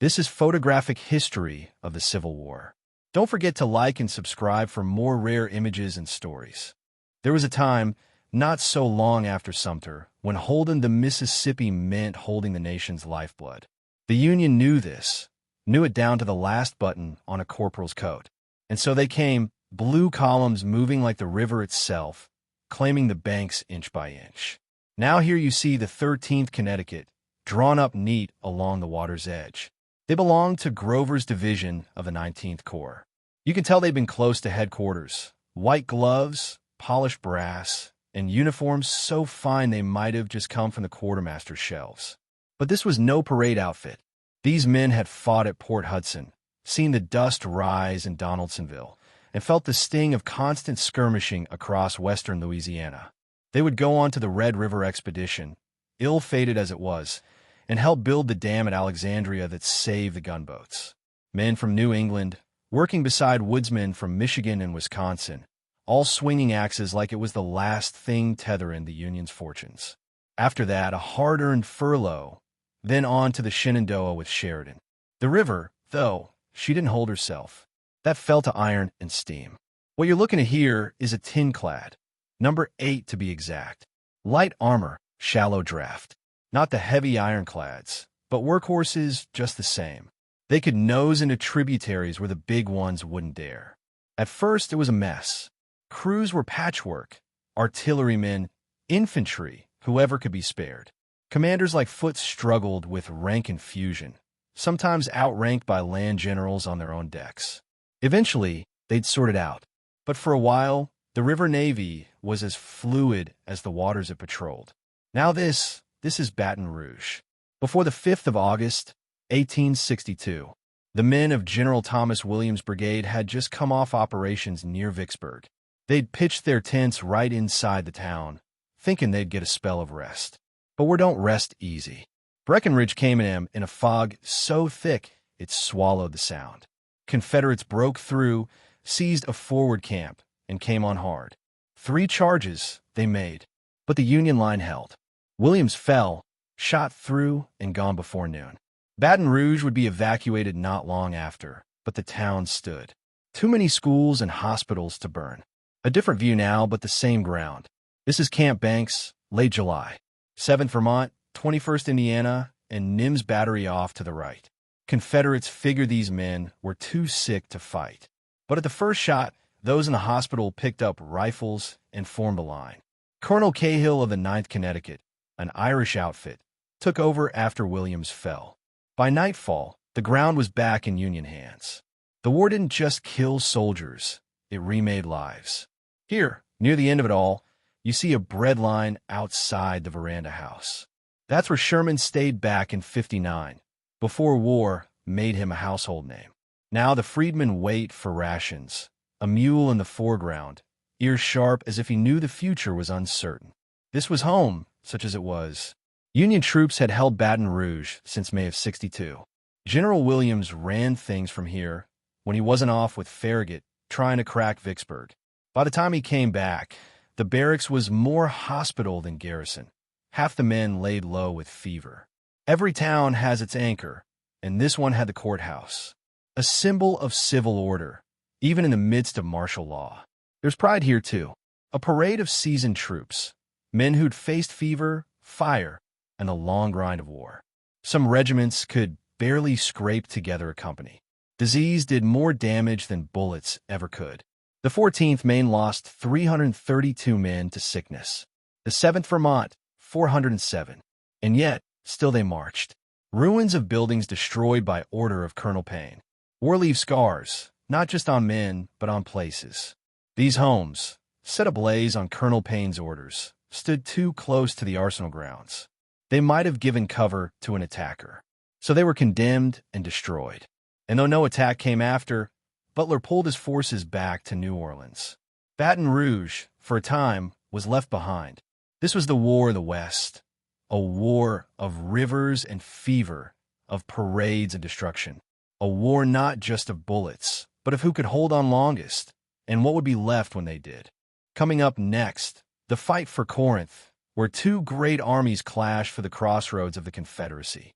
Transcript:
This is Photographic History of the Civil War. Don't forget to like and subscribe for more rare images and stories. There was a time, not so long after Sumter, when holding the Mississippi meant holding the nation's lifeblood. The Union knew this, knew it down to the last button on a corporal's coat. And so they came, blue columns moving like the river itself, claiming the banks inch by inch. Now here you see the 13th Connecticut, drawn up neat along the water's edge. They belonged to Grover's division of the 19th Corps. You can tell they've been close to headquarters. White gloves, polished brass, and uniforms so fine they might have just come from the quartermaster's shelves. But this was no parade outfit. These men had fought at Port Hudson, seen the dust rise in Donaldsonville, and felt the sting of constant skirmishing across western Louisiana. They would go on to the Red River expedition, ill-fated as it was, and help build the dam at Alexandria that saved the gunboats. Men from New England, working beside woodsmen from Michigan and Wisconsin, all swinging axes like it was the last thing tethering the Union's fortunes. After that, a hard-earned furlough, then on to the Shenandoah with Sheridan. The river, though, she didn't hold herself. That fell to iron and steam. What you're looking at here is a Tinclad, number 8 to be exact. Light armor, shallow draft. Not the heavy ironclads, but workhorses just the same. They could nose into tributaries where the big ones wouldn't dare. At first, it was a mess. Crews were patchwork, artillerymen, infantry, whoever could be spared. Commanders like Foote struggled with rank confusion, sometimes outranked by land generals on their own decks. Eventually, they'd sort it out. But for a while, the River Navy was as fluid as the waters it patrolled. Now this is Baton Rouge. Before the 5th of August, 1862, the men of General Thomas Williams' brigade had just come off operations near Vicksburg. They'd pitched their tents right inside the town, thinking they'd get a spell of rest. But we don't rest easy. Breckinridge came at them in a fog so thick it swallowed the sound. Confederates broke through, seized a forward camp, and came on hard. 3 charges they made, but the Union line held. Williams fell, shot through, and gone before noon. Baton Rouge would be evacuated not long after, but the town stood. Too many schools and hospitals to burn. A different view now, but the same ground. This is Camp Banks, late July. 7th Vermont, 21st Indiana, and Nims Battery off to the right. Confederates figured these men were too sick to fight. But at the first shot, those in the hospital picked up rifles and formed a line. Colonel Cahill of the 9th Connecticut, an Irish outfit, took over after Williams fell. By nightfall, the ground was back in Union hands. The war didn't just kill soldiers, it remade lives. Here, near the end of it all, you see a bread line outside the veranda house. That's where Sherman stayed back in '59, before war made him a household name. Now the Freedmen wait for rations, a mule in the foreground, ears sharp as if he knew the future was uncertain. This was home, such as it was. Union troops had held Baton Rouge since May of '62. General Williams ran things from here when he wasn't off with Farragut trying to crack Vicksburg. By the time he came back, the barracks was more hospital than garrison. Half the men laid low with fever. Every town has its anchor, and this one had the courthouse, a symbol of civil order, even in the midst of martial law. There's pride here, too. A parade of seasoned troops, men who'd faced fever, fire, and the long grind of war. Some regiments could barely scrape together a company. Disease did more damage than bullets ever could. The 14th Maine lost 332 men to sickness. The 7th Vermont, 407. And yet, still they marched. Ruins of buildings destroyed by order of Colonel Payne. War leaves scars, not just on men, but on places. These homes, set ablaze on Colonel Payne's orders, stood too close to the arsenal grounds. They might have given cover to an attacker. So they were condemned and destroyed. And though no attack came after, Butler pulled his forces back to New Orleans. Baton Rouge, for a time, was left behind. This was the War of the West, a war of rivers and fever, of parades and destruction. A war not just of bullets, but of who could hold on longest, and what would be left when they did. Coming up next, the fight for Corinth, where 2 great armies clash for the crossroads of the Confederacy.